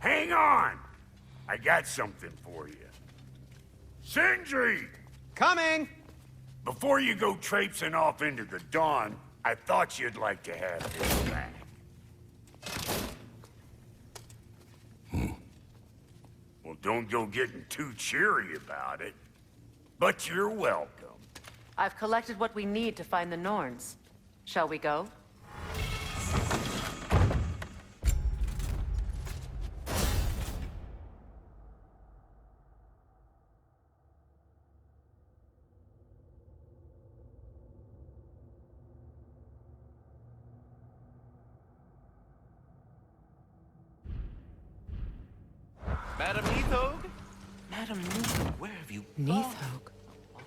Hang on! I got something for you. Sindri! Coming! Before you go traipsing off into the dawn, I thought you'd like to have this back. Well, don't go getting too cheery about it. But you're welcome. I've collected what we need to find the Norns. Shall we go? Madam Neathog? Madam Neathog, where have you gone? Neathog?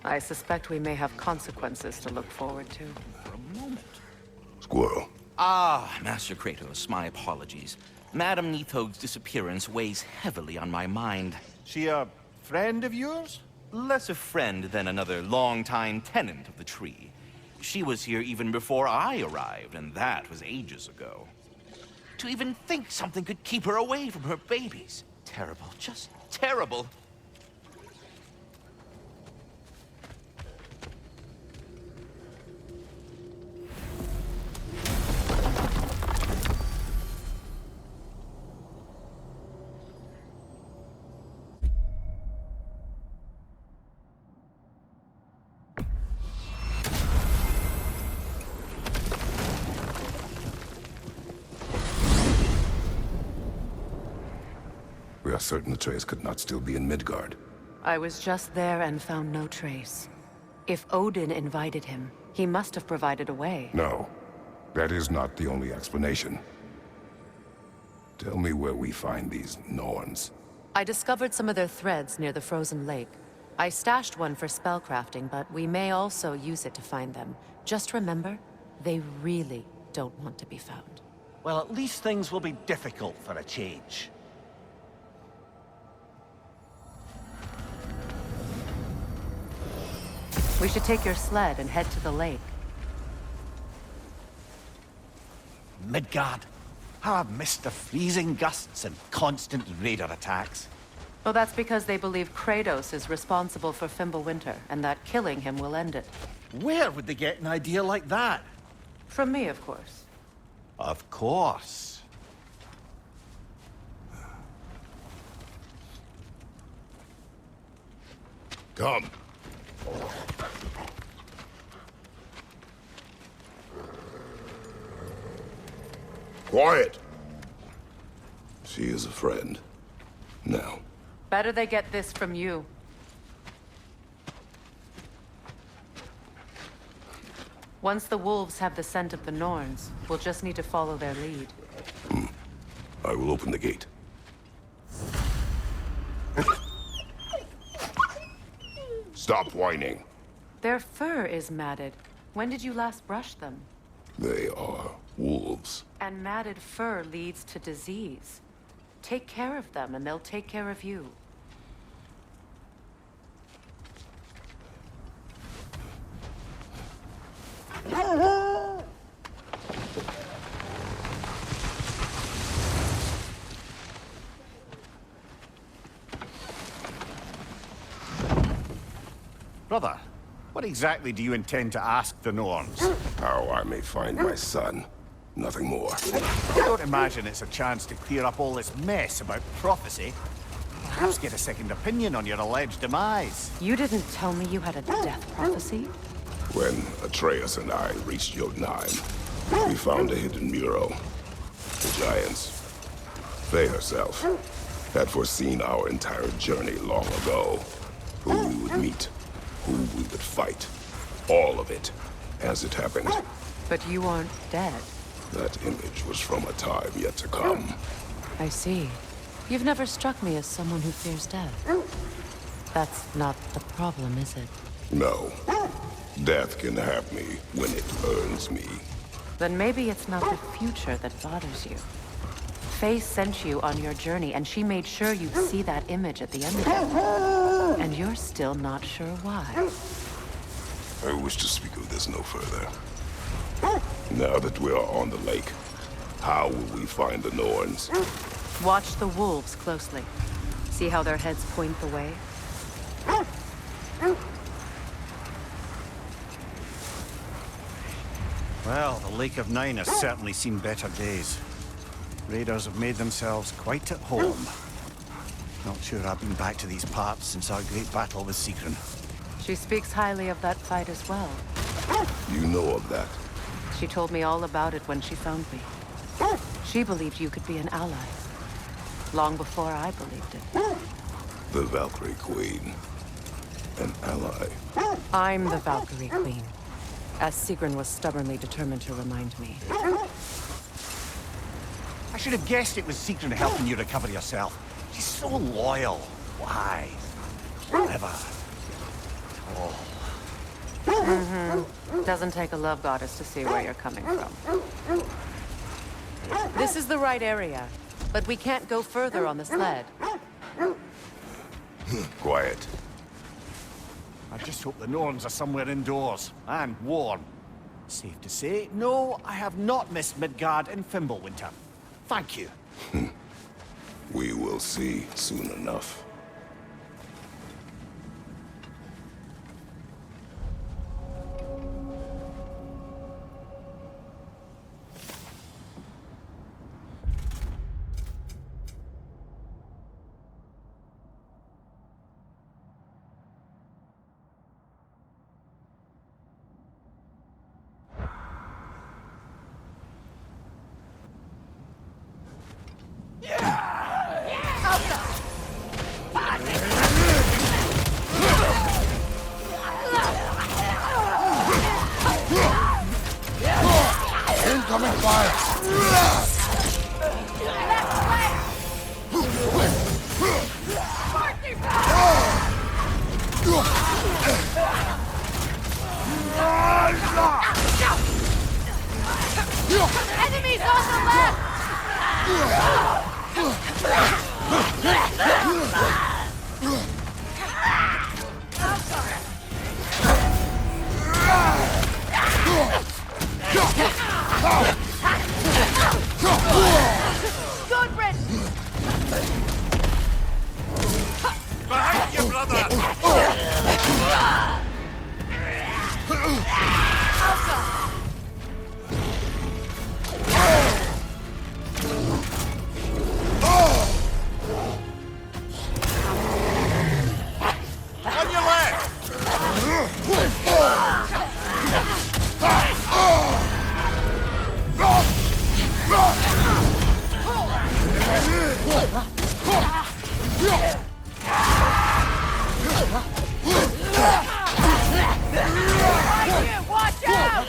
I suspect we may have consequences to look forward to. For a moment. Squirrel. Ah, Master Kratos, my apologies. Madam Neathog's disappearance weighs heavily on my mind. She a friend of yours? Less a friend than another long-time tenant of the tree. She was here even before I arrived, and that was ages ago. To even think something could keep her away from her babies. Terrible, just terrible. We are certain the trace could not still be in Midgard. I was just there and found no trace. If Odin invited him, he must have provided a way. No, that is not the only explanation. Tell me where we find these Norns. I discovered some of their threads near the frozen lake. I stashed one for spellcrafting, but we may also use it to find them. Just remember, they really don't want to be found. Well, at least things will be difficult for a change. We should take your sled and head to the lake. Midgard. How I've missed the freezing gusts and constant raider attacks. Well, that's because they believe Kratos is responsible for Fimbulwinter, and that killing him will end it. Where would they get an idea like that? From me, of course. Of course. Come. Quiet! She is a friend. Now. Better they get this from you. Once the wolves have the scent of the Norns, we'll just need to follow their lead. I will open the gate. Stop whining. Their fur is matted. When did you last brush them? They are wolves. And matted fur leads to disease. Take care of them, and they'll take care of you. Brother, what exactly do you intend to ask the Norns? How I may find my son. Nothing more. I don't imagine it's a chance to clear up all this mess about prophecy. Perhaps get a second opinion on your alleged demise. You didn't tell me you had a death prophecy? When Atreus and I reached Jotunheim, we found a hidden mural. The giants, Faye herself, had foreseen our entire journey long ago. Who we would meet, who we would fight. All of it, as it happened. But you aren't dead. That image was from a time yet to come. I see. You've never struck me as someone who fears death. That's not the problem, is it? No. Death can have me when it earns me. Then maybe it's not the future that bothers you. Faye sent you on your journey, and she made sure you'd see that image at the end of it. And you're still not sure why. I wish to speak of this no further. Now that we are on the lake, how will we find the Norns? Watch the wolves closely. See how their heads point the way? Well, the Lake of Nine has certainly seen better days. Raiders have made themselves quite at home. Not sure I've been back to these parts since our great battle with Sigrun. She speaks highly of that fight as well. You know of that. She told me all about it when she found me. She believed you could be an ally. Long before I believed it. The Valkyrie Queen. An ally. I'm the Valkyrie Queen. As Sigrun was stubbornly determined to remind me. I should have guessed it was Sigrun helping you recover yourself. She's so loyal, wise, clever. Doesn't take a love goddess to see where you're coming from. This is the right area, but we can't go further on the sled. Quiet. I just hope the Norns are somewhere indoors, and warm. Safe to say, no, I have not missed Midgard and Fimbulwinter. Thank you. We will see soon enough. Incoming fire! Enemies on the left! Goodbrin! Behind you, brother! On your left! Watch out!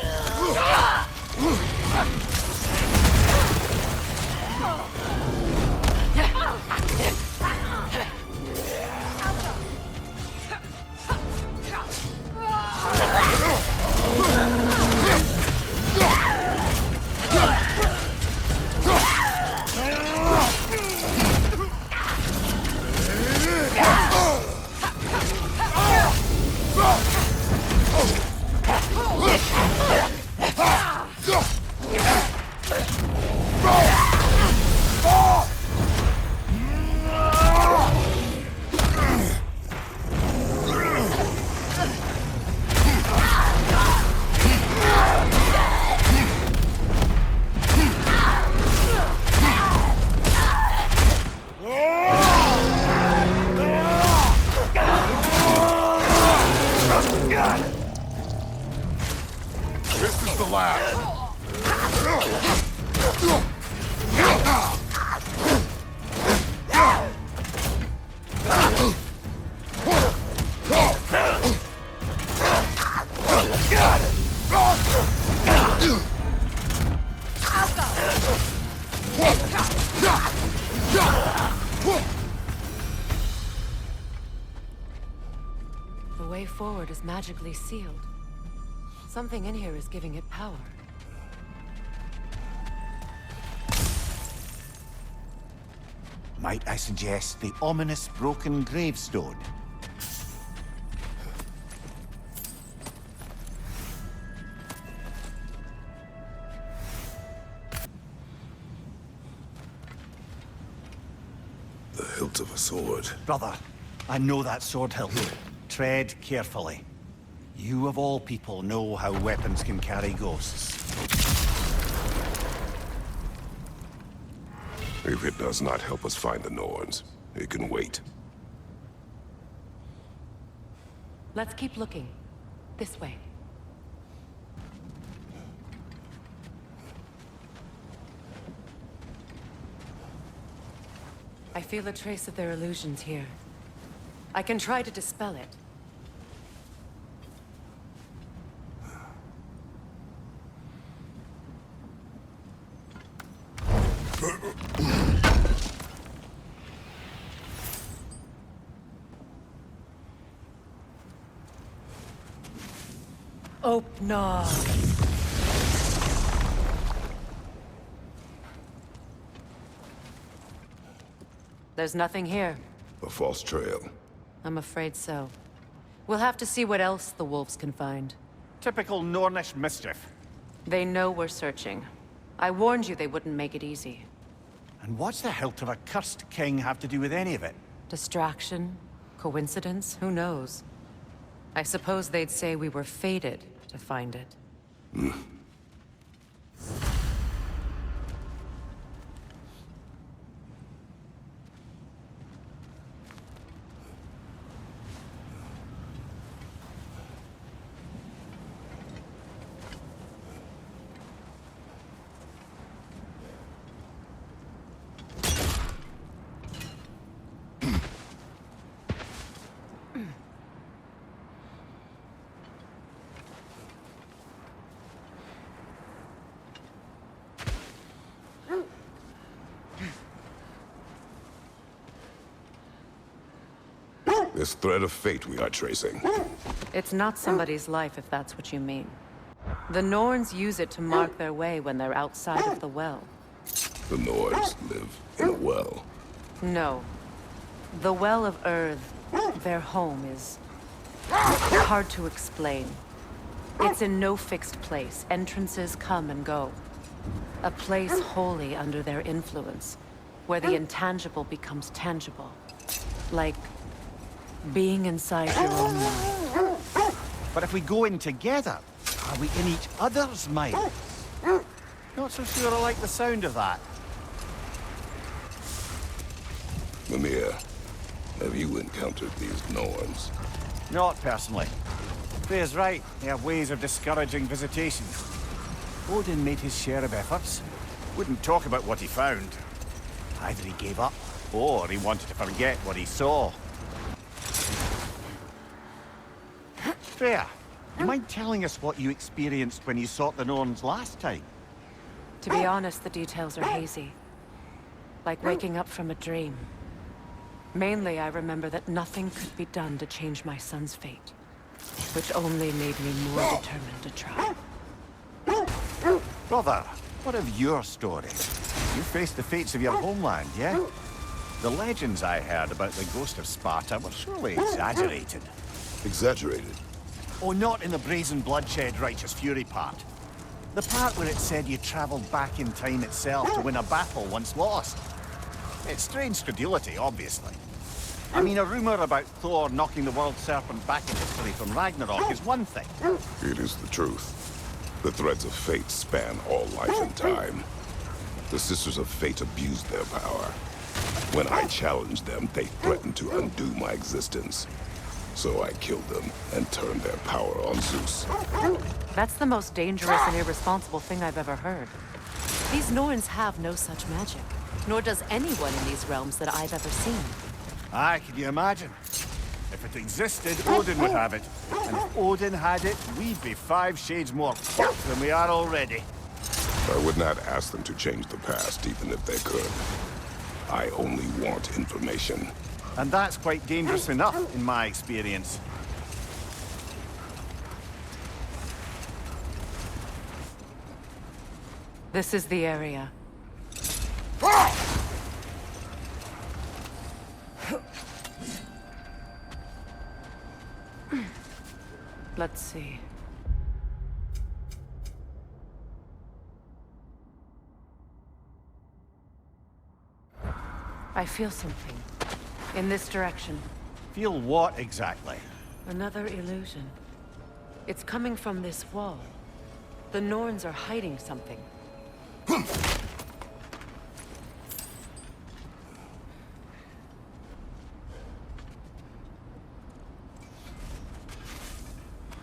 This is the last. The way forward is magically sealed. Something in here is giving it power. Might I suggest the ominous broken gravestone? hilt of a sword. Brother, I know that sword hilt. Tread carefully. You of all people know how weapons can carry ghosts. If it does not help us find the Norns, it can wait. Let's keep looking. This way. I feel a trace of their illusions here. I can try to dispel it. Open. There's nothing here. A false trail. I'm afraid so. We'll have to see what else the wolves can find. Typical Nornish mischief. They know we're searching. I warned you they wouldn't make it easy. And what's the hilt of a cursed king have to do with any of it? Distraction? Coincidence? Who knows? I suppose they'd say we were fated to find it. This thread of fate we are tracing. It's not somebody's life, if that's what you mean. The Norns use it to mark their way when they're outside of the well. The Norns live in a well. No. The Well of Earth, their home, is hard to explain. It's in no fixed place. Entrances come and go. A place wholly under their influence, where the intangible becomes tangible. Like being inside your own mind. But if we go in together, are we in each other's mind? Not so sure I like the sound of that. Mimir, have you encountered these Norns? Not personally. Freya's right. They have ways of discouraging visitation. Odin made his share of efforts. Wouldn't talk about what he found. Either he gave up, or he wanted to forget what he saw. Freya, you mind telling us what you experienced when you sought the Norns last time? To be honest, the details are hazy. Like waking up from a dream. Mainly, I remember that nothing could be done to change my son's fate. Which only made me more determined to try. Brother, what of your story? You faced the fates of your homeland, yeah? The legends I heard about the ghost of Sparta were surely exaggerated. Exaggerated? Oh, not in the brazen bloodshed righteous fury part. The part where it said you traveled back in time itself to win a battle once lost. It's strange credulity, obviously. I mean, a rumor about Thor knocking the world serpent back in history from Ragnarok is one thing. It is the truth. The threads of fate span all life and time. The Sisters of Fate abused their power. When I challenged them, they threatened to undo my existence. So I killed them and turned their power on Zeus. That's the most dangerous and irresponsible thing I've ever heard. These Norns have no such magic. Nor does anyone in these realms that I've ever seen. Aye, can you imagine? If it existed, Odin would have it. And if Odin had it, we'd be 5 shades more fucked than we are already. I would not ask them to change the past, even if they could. I only want information. And that's quite dangerous enough, in my experience. This is the area. Let's see. I feel something. In this direction. Feel what exactly? Another illusion. It's coming from this wall. The Norns are hiding something.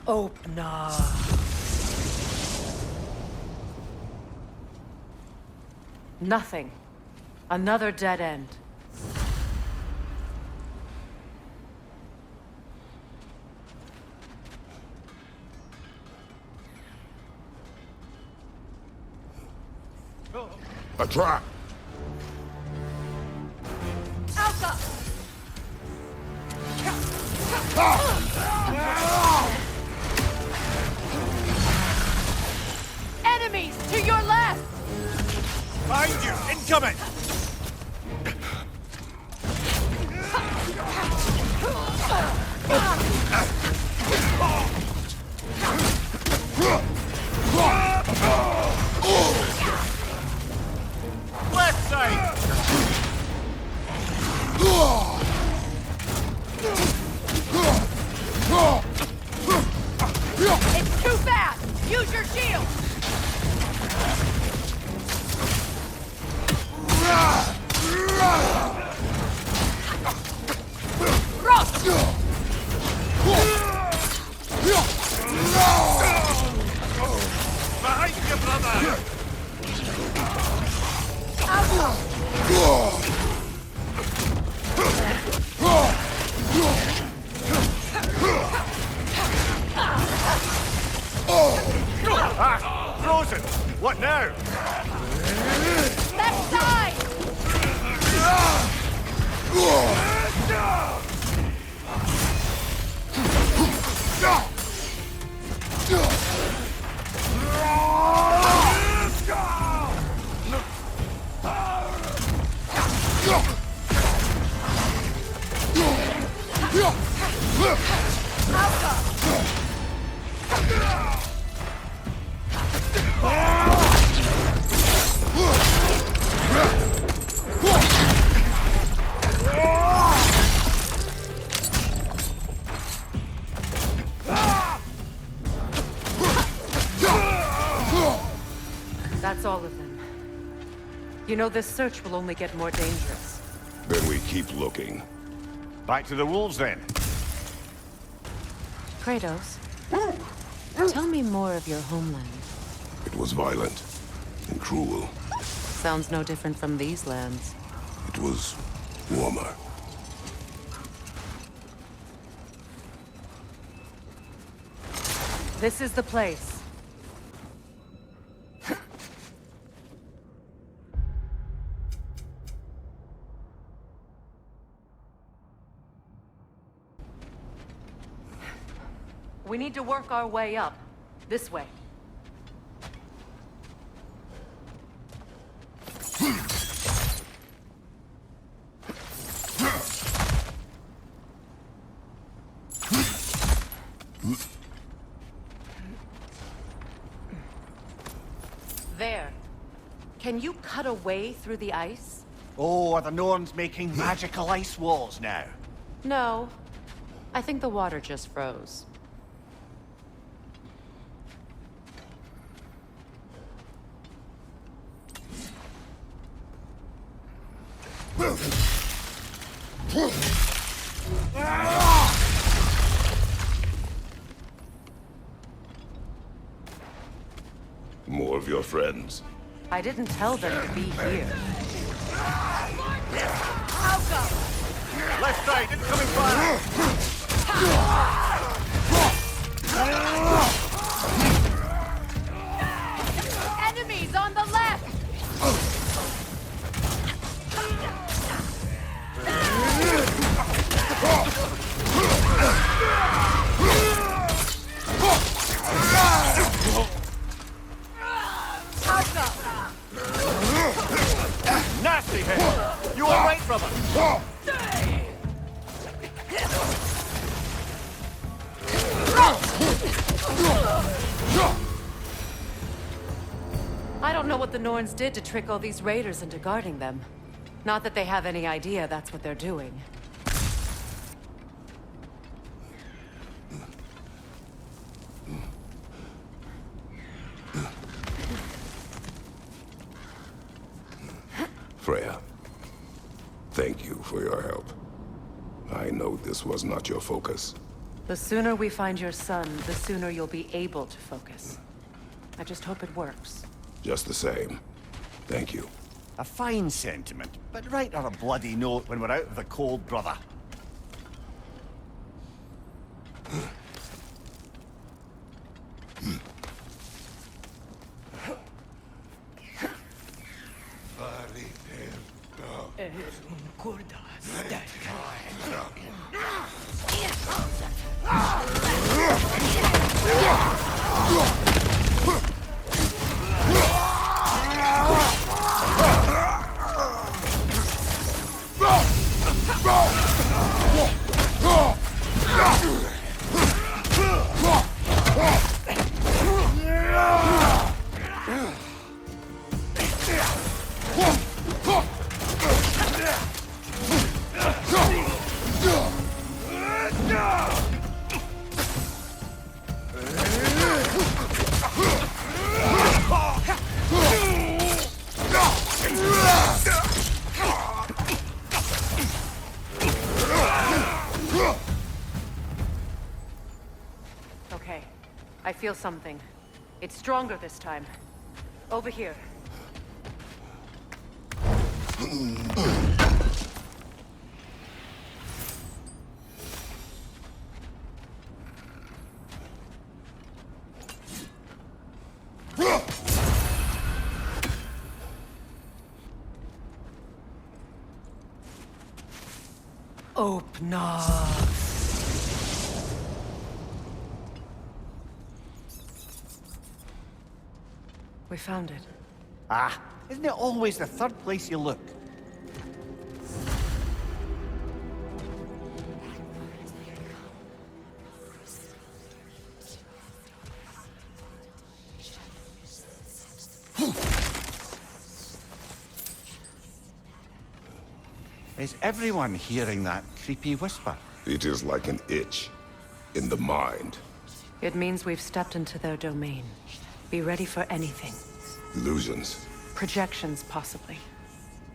Open up. Nothing. Another dead end. A trap! Alpha! Enemies to your left! Behind you! Incoming! Left side! It's too fast! Use your shield! Behind you, brother! Ah! Frozen! What now? Left side! That's all of them. You know, this search will only get more dangerous. Then we keep looking. Back to the wolves, then. Kratos, tell me more of your homeland. It was violent and cruel. Sounds no different from these lands. It was warmer. This is the place. We need to work our way up. This way. There. Can you cut a way through the ice? Oh, are the Norns making magical ice walls now? No. I think the water just froze. More of your friends. I didn't tell them to be here. Left side, incoming fire! Enemies on the left! Nasty hit! You all right, brother? I don't know what the Norns did to trick all these raiders into guarding them. Not that they have any idea that's what they're doing. Freya, thank you for your help. I know this was not your focus. The sooner we find your son, the sooner you'll be able to focus. I just hope it works. Just the same, thank you. A fine sentiment, but write her a bloody note when we're out of the cold, brother. Okay, I feel something. It's stronger this time. Over here. Open up. We found it. Ah, isn't it always the third place you look? Is everyone hearing that creepy whisper? It is like an itch in the mind. It means we've stepped into their domain. Be ready for anything. Illusions. Projections, possibly.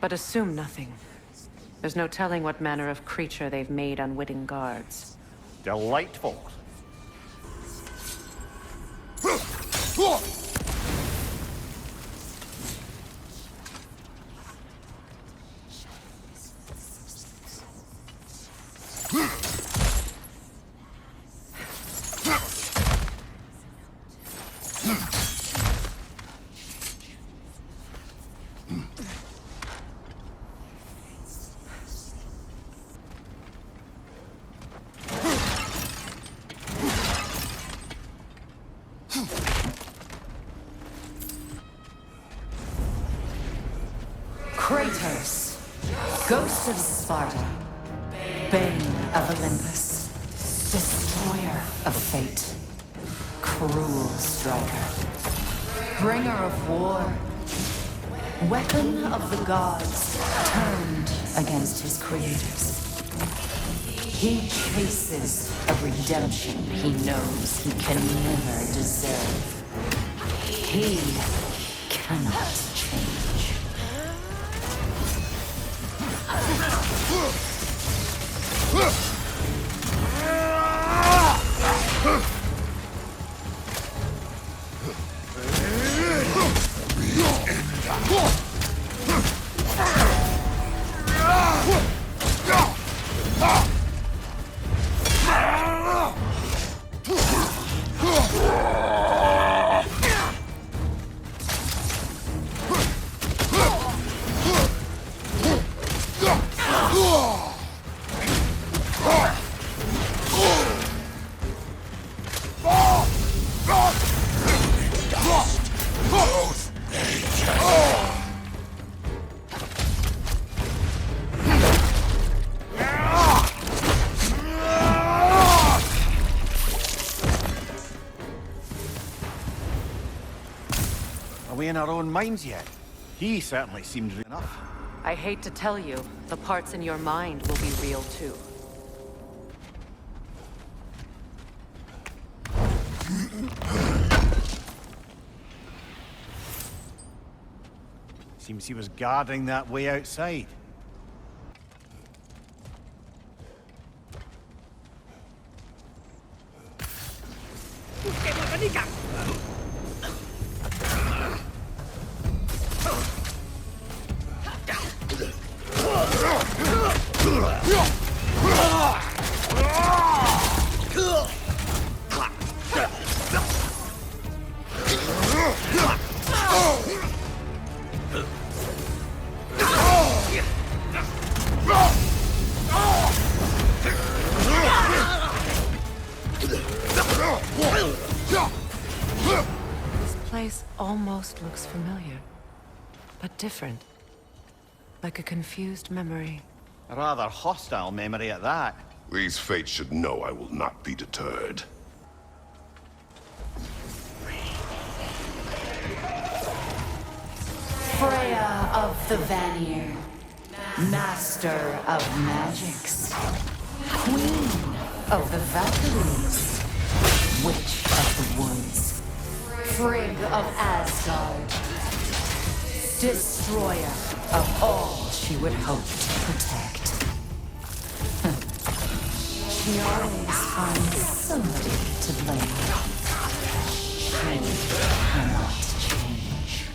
But assume nothing. There's no telling what manner of creature they've made unwitting guards. Delightful. Kratos, ghost of Sparta, bane of Olympus, destroyer of fate, cruel striker, bringer of war, weapon of the gods turned against his creators. He chases a redemption he knows he can never deserve. He cannot change. Are we in our own minds yet? He certainly seemed real enough. I hate to tell you, the parts in your mind will be real too. Seems he was guarding that way outside. This place almost looks familiar, but different. Like a confused memory. A rather hostile memory at that. These fates should know I will not be deterred. Freya of the Vanir, Master of Magics, Queen of the Valkyries, Witch of the Woods, Frigg of Asgard, Destroyer of all she would hope to protect. She always finds somebody to blame. She cannot change.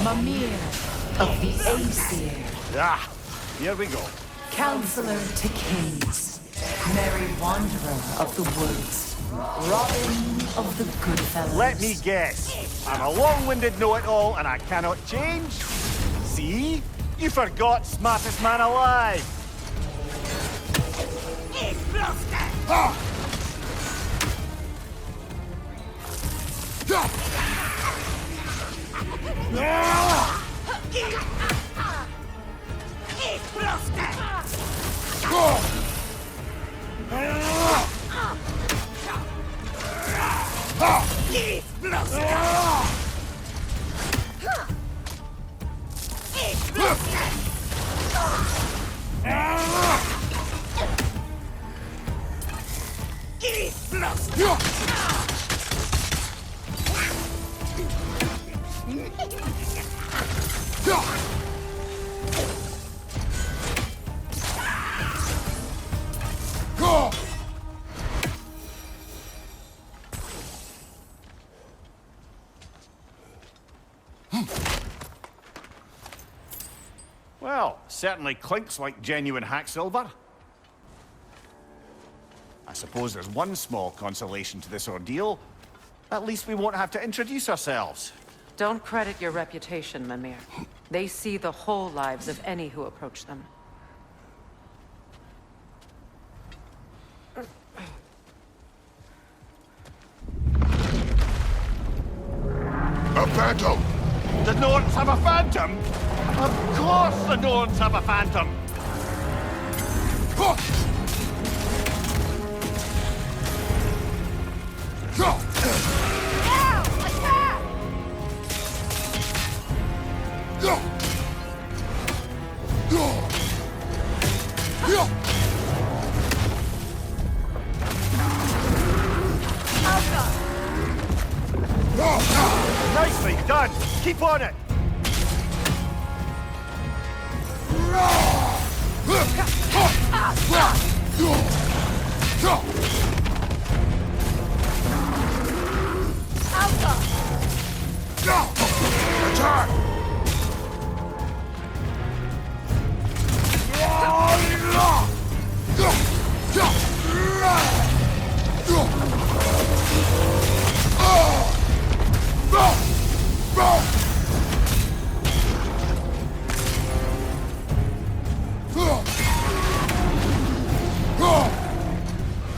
Mimir of the Aesir, Ah, here we go. Counselor to Kings, Merry Wanderer of the Woods, Robin of the Goodfellas. Let me guess. I'm a long-winded know-it-all and I cannot change? See? You forgot smartest man alive. Well, certainly clinks like genuine hack silver. I suppose there's one small consolation to this ordeal. At least we won't have to introduce ourselves. Don't credit your reputation, Mimir. They see the whole lives of any who approach them. A phantom! The Norns have a phantom? Of course the Norns have a phantom! Ow! Attack! Nicely done! Keep on it! Attack!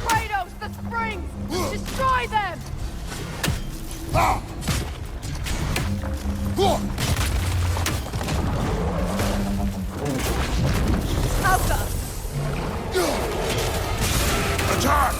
Kratos, the springs! Destroy them! Alka! Attack!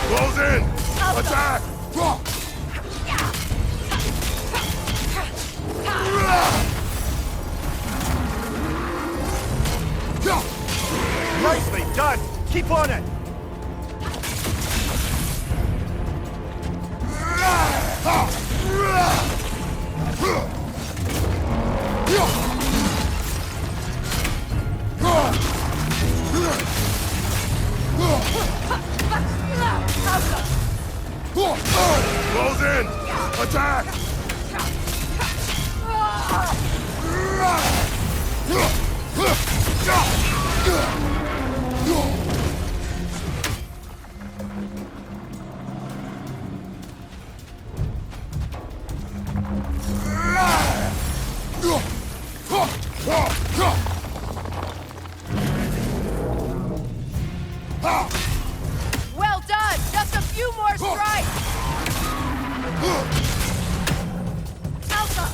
Close in! Attack! Nicely done! Keep on it! Close in! Attack! Well done! Just a few more strikes! Alpha!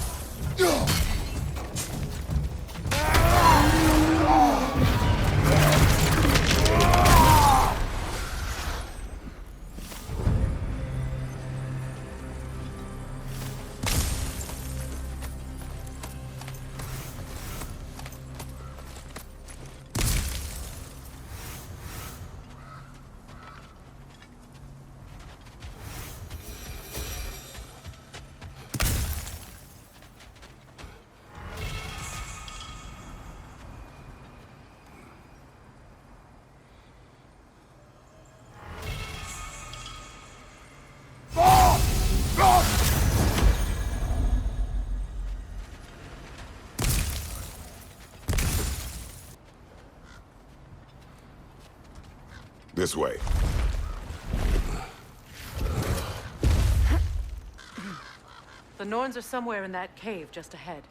This way. The Norns are somewhere in that cave just ahead.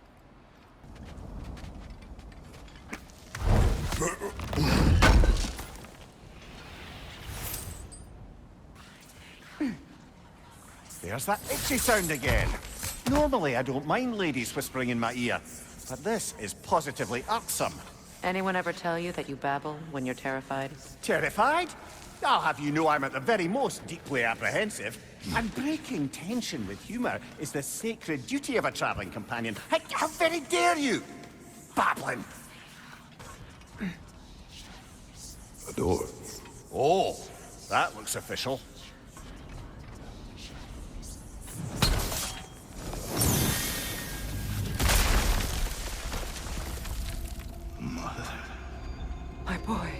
There's that itchy sound again. Normally I don't mind ladies whispering in my ear, but this is positively irksome. Anyone ever tell you that you babble when you're terrified? Terrified? I'll have you know I'm at the very most deeply apprehensive. And breaking tension with humor is the sacred duty of a traveling companion. How very dare you! Babbling! A door. Oh, that looks official. My boy.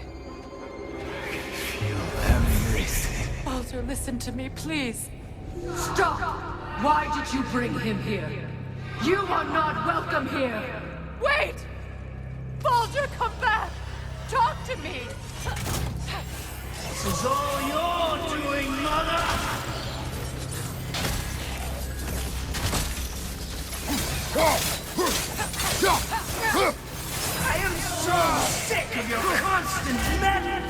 Feel everything. Baldur, listen to me, please. Stop! Why did you bring him here? You are not welcome here! Wait! Baldur, come back! Talk to me! This is all your doing, Mother! I am so sick of your constant meddling!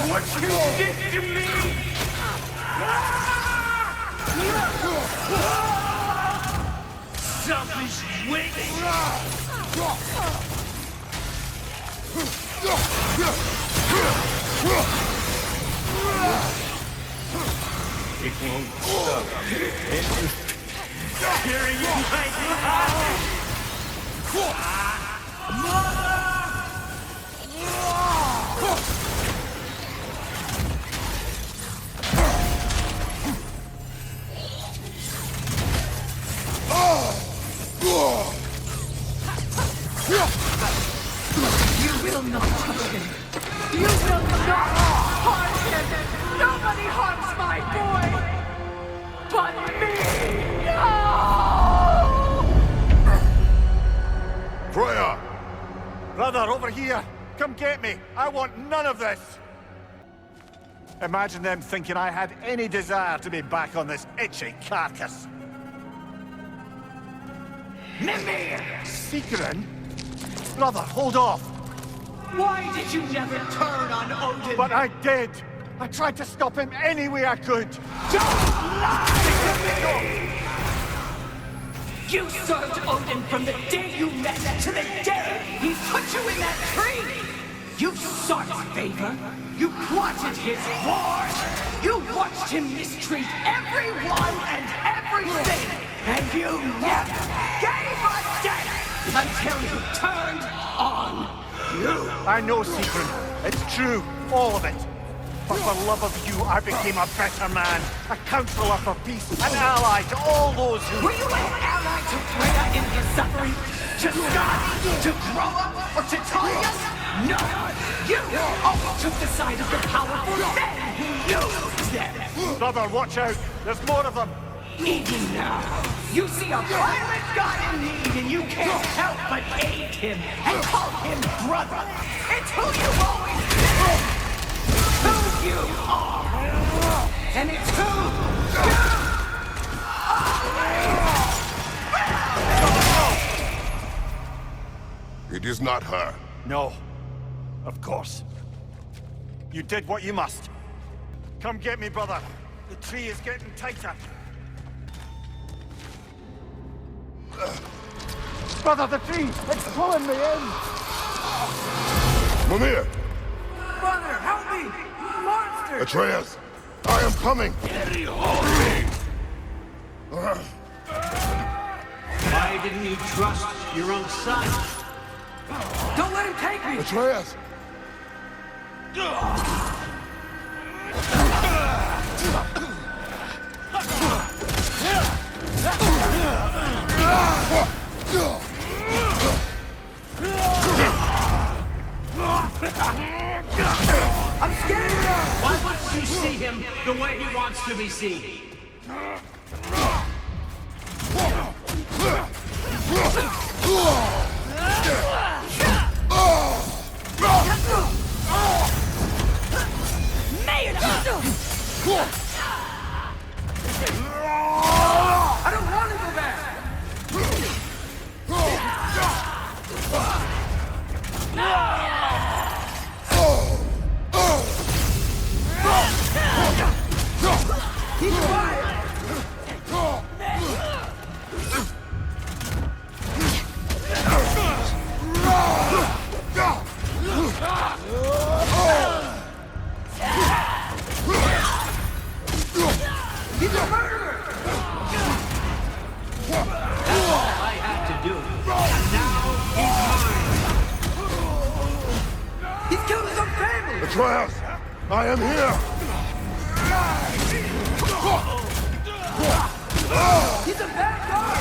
What you did to me! Selfish witch! It won't stop. Hearing you like You will not touch him. You will not harm him. Nobody harms my boy. But me. No! Freya! Brother, over here! Come get me! I want none of this! Imagine them thinking I had any desire to be back on this itchy carcass. Mimir! Secret? Brother, hold off! Why did you never turn on Odin? But I did! I tried to stop him any way I could! Don't lie to me! You served Odin from the day you met to the day he put you in that tree! You sought his favor, you plotted his wars, you watched him mistreat everyone and everything, and you never gave a damn until you turned on you! I know, Secret. It's true, all of it. But for love of you, I became a better man, a counselor for peace, an ally to all those who... Were you an ally to Freya in her suffering? To Scott? To grow up? Or to Talia? No! You always took the side of the powerful men who used them! Brother, watch out! There's more of them! Even now, you see a pirate god in need and you can't help but aid him and call him brother! It's who you've always been! Who you are! And it's who you are! It is not her. No. Of course. You did what you must. Come get me, brother. The tree is getting tighter. Brother, the tree! It's pulling me in! Mimir! Mother, help me! Monster! Atreus! I am coming! Why didn't you trust your own son? Don't let him take me! Atreus! I'm scared of him! Why wouldn't you see him the way he wants to be seen? I don't want to go back! He's quiet! He's a murderer! That's all I had to do. And now he's mine. He's killed his own family! Atreus! I am here! He's a bad guy!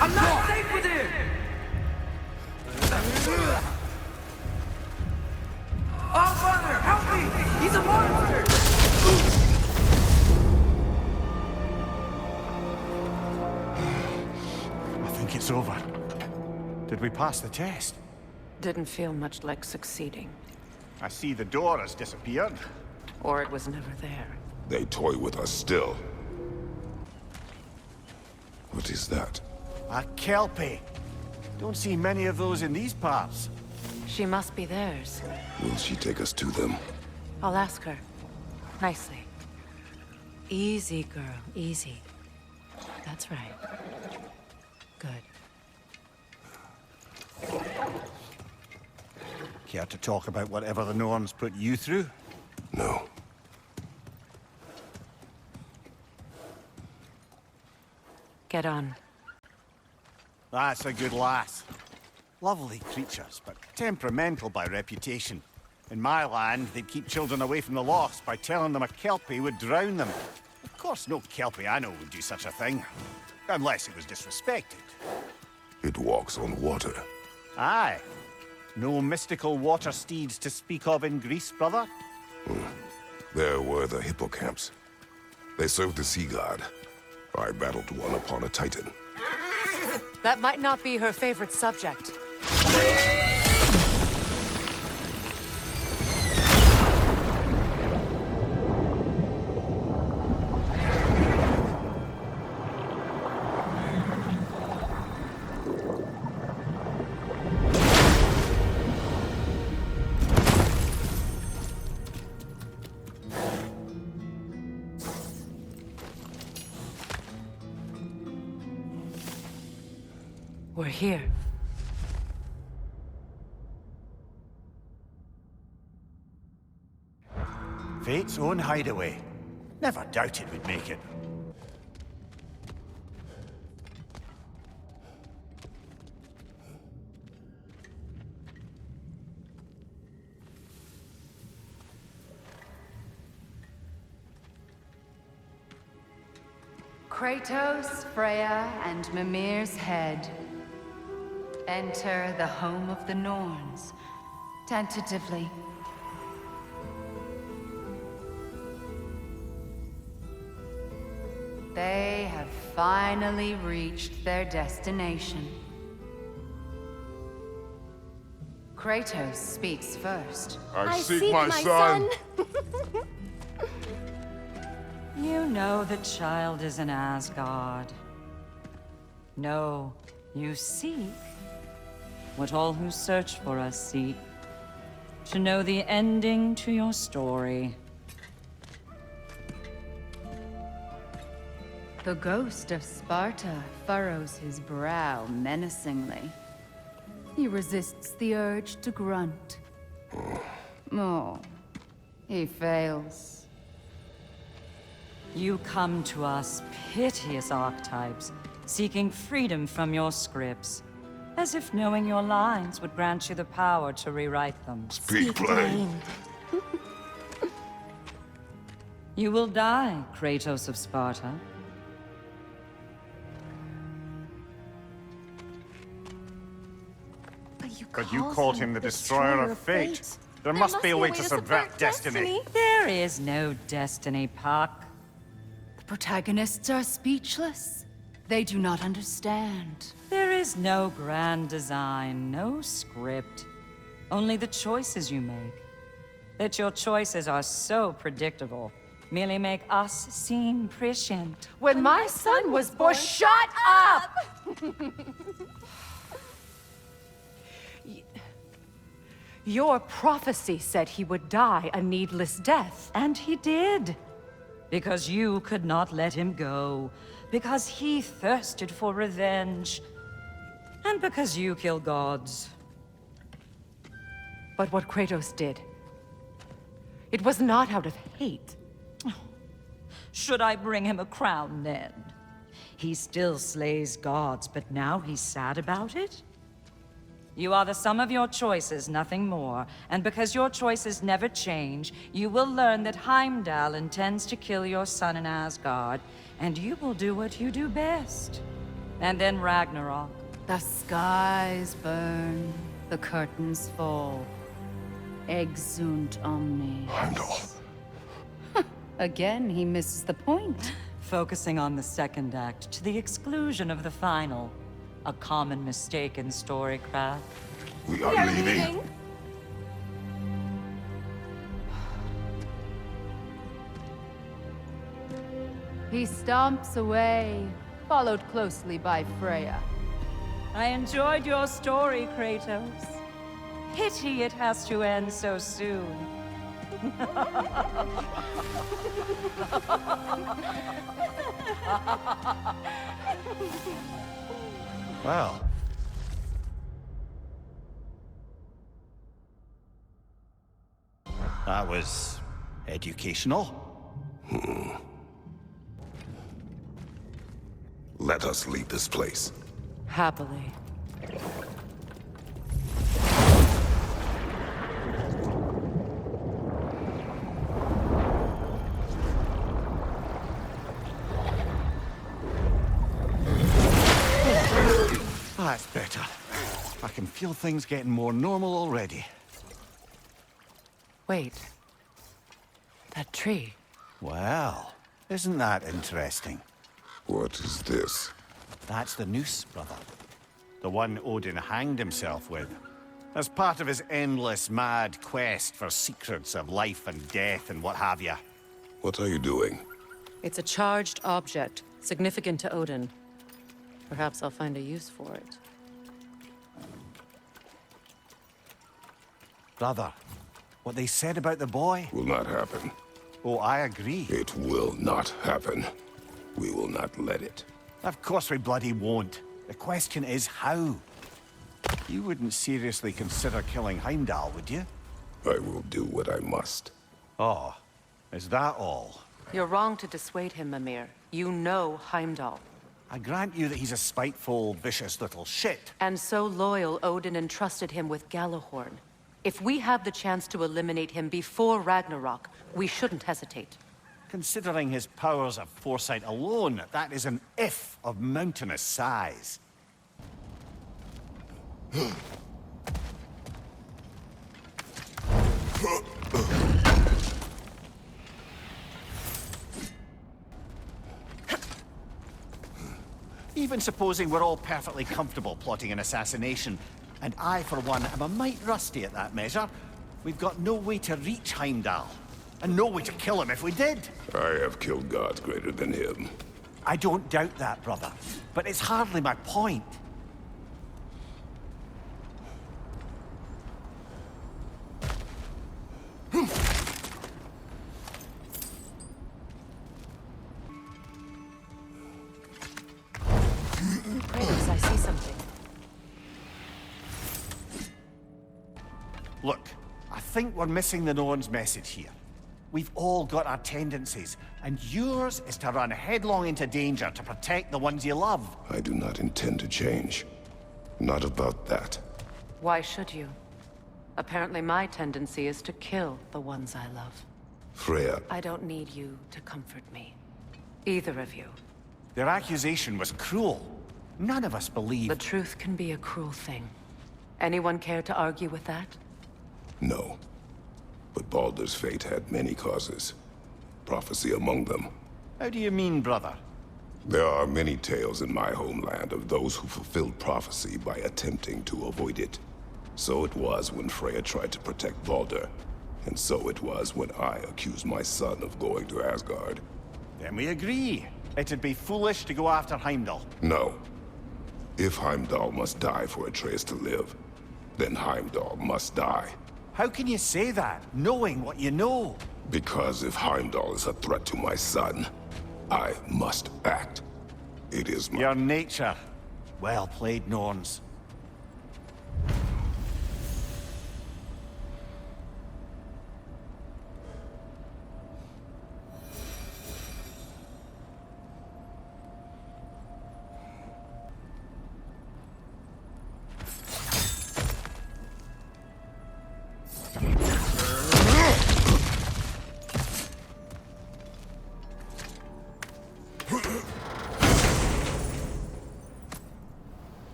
I'm not safe with him! Oh, Father, help me! He's a monster! I think it's over. Did we pass the test? Didn't feel much like succeeding. I see the door has disappeared. Or it was never there. They toy with us still. What is that? A kelpie. Don't see many of those in these parts. She must be theirs. Will she take us to them? I'll ask her. Nicely. Easy, girl. Easy. That's right. Good. Care to talk about whatever the Norns put you through? No. Get on. That's a good lass. Lovely creatures, but temperamental by reputation. In my land, they'd keep children away from the lost by telling them a kelpie would drown them. Of course, no kelpie I know would do such a thing. Unless it was disrespected. It walks on water. Aye. No mystical water steeds to speak of in Greece, brother? There were the hippocamps. They served the sea god. I battled one upon a titan. That might not be her favorite subject. We're here. Fate's own hideaway. Never doubted we'd make it. Kratos, Freya, and Mimir's head. Enter the home of the Norns, tentatively. They have finally reached their destination. Kratos speaks first. I seek my son. You know the child is in Asgard. No, you seek what all who search for us seek. To know the ending to your story. The ghost of Sparta furrows his brow menacingly. He resists the urge to grunt. Oh, he fails. You come to us, piteous archetypes, seeking freedom from your scripts. As if knowing your lines would grant you the power to rewrite them. Speak plain. You will die, Kratos of Sparta. But you called him the Destroyer of Fate. There must be a way to subvert destiny. There is no destiny, Puck. The protagonists are speechless. They do not understand. There is no grand design, no script. Only the choices you make. That your choices are so predictable merely make us seem prescient. When my son was born, shut up! Your prophecy said he would die a needless death. And he did. Because you could not let him go. Because he thirsted for revenge. And because you kill gods. But what Kratos did, it was not out of hate. Should I bring him a crown then? He still slays gods, but now he's sad about it? You are the sum of your choices, nothing more. And because your choices never change, you will learn that Heimdall intends to kill your son in Asgard, and you will do what you do best. And then Ragnarok. The skies burn, the curtains fall. exunt omnes. Heimdall. Again, he misses the point. Focusing on the second act to the exclusion of the final. A common mistake in storycraft. We are leaving. He stomps away, followed closely by Freya. I enjoyed your story, Kratos. Pity it has to end so soon. Well. That was educational. Let us leave this place. Happily. That's better. I can feel things getting more normal already. Wait. That tree. Well, isn't that interesting? What is this? That's the noose, brother. The one Odin hanged himself with. As part of his endless, mad quest for secrets of life and death and what have you. What are you doing? It's a charged object, significant to Odin. Perhaps I'll find a use for it. Brother, what they said about the boy? Will not happen. Oh, I agree. It will not happen. We will not let it. Of course we bloody won't. The question is how. You wouldn't seriously consider killing Heimdall, would you? I will do what I must. Oh, is that all? You're wrong to dissuade him, Mimir. You know Heimdall. I grant you that he's a spiteful, vicious little shit. And so loyal, Odin entrusted him with Gjallarhorn. If we have the chance to eliminate him before Ragnarok, we shouldn't hesitate. Considering his powers of foresight alone, that is an if of mountainous size. Even supposing we're all perfectly comfortable plotting an assassination, and I, for one, am a mite rusty at that measure, we've got no way to reach Heimdall, and no way to kill him if we did. I have killed gods greater than him. I don't doubt that, brother, but it's hardly my point. Kratos, I see something. Look, I think we're missing the Norns' message here. We've all got our tendencies, and yours is to run headlong into danger to protect the ones you love. I do not intend to change. Not about that. Why should you? Apparently my tendency is to kill the ones I love. Freya, I don't need you to comfort me. Either of you. Their accusation was cruel. None of us believe... The truth can be a cruel thing. Anyone care to argue with that? no. But Baldur's fate had many causes. Prophecy among them. How do you mean, brother? There are many tales in my homeland of those who fulfilled prophecy by attempting to avoid it. So it was when Freya tried to protect Baldur. And so it was when I accused my son of going to Asgard. Then we agree. It'd be foolish to go after Heimdall. No. If Heimdall must die for Atreus to live, then Heimdall must die. How can you say that, knowing what you know? Because if Heimdall is a threat to my son, I must act. It is my... Your nature. Well played, Norns.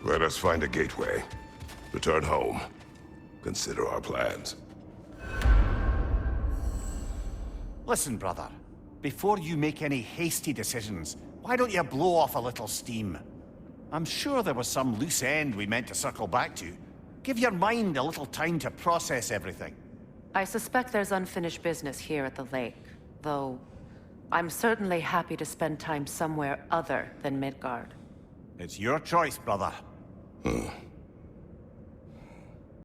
Let us find a gateway. Return home. Consider our plans. Listen, brother. Before you make any hasty decisions, why don't you blow off a little steam? I'm sure there was some loose end we meant to circle back to. Give your mind a little time to process everything. I suspect there's unfinished business here at the lake, though I'm certainly happy to spend time somewhere other than Midgard. It's your choice, brother.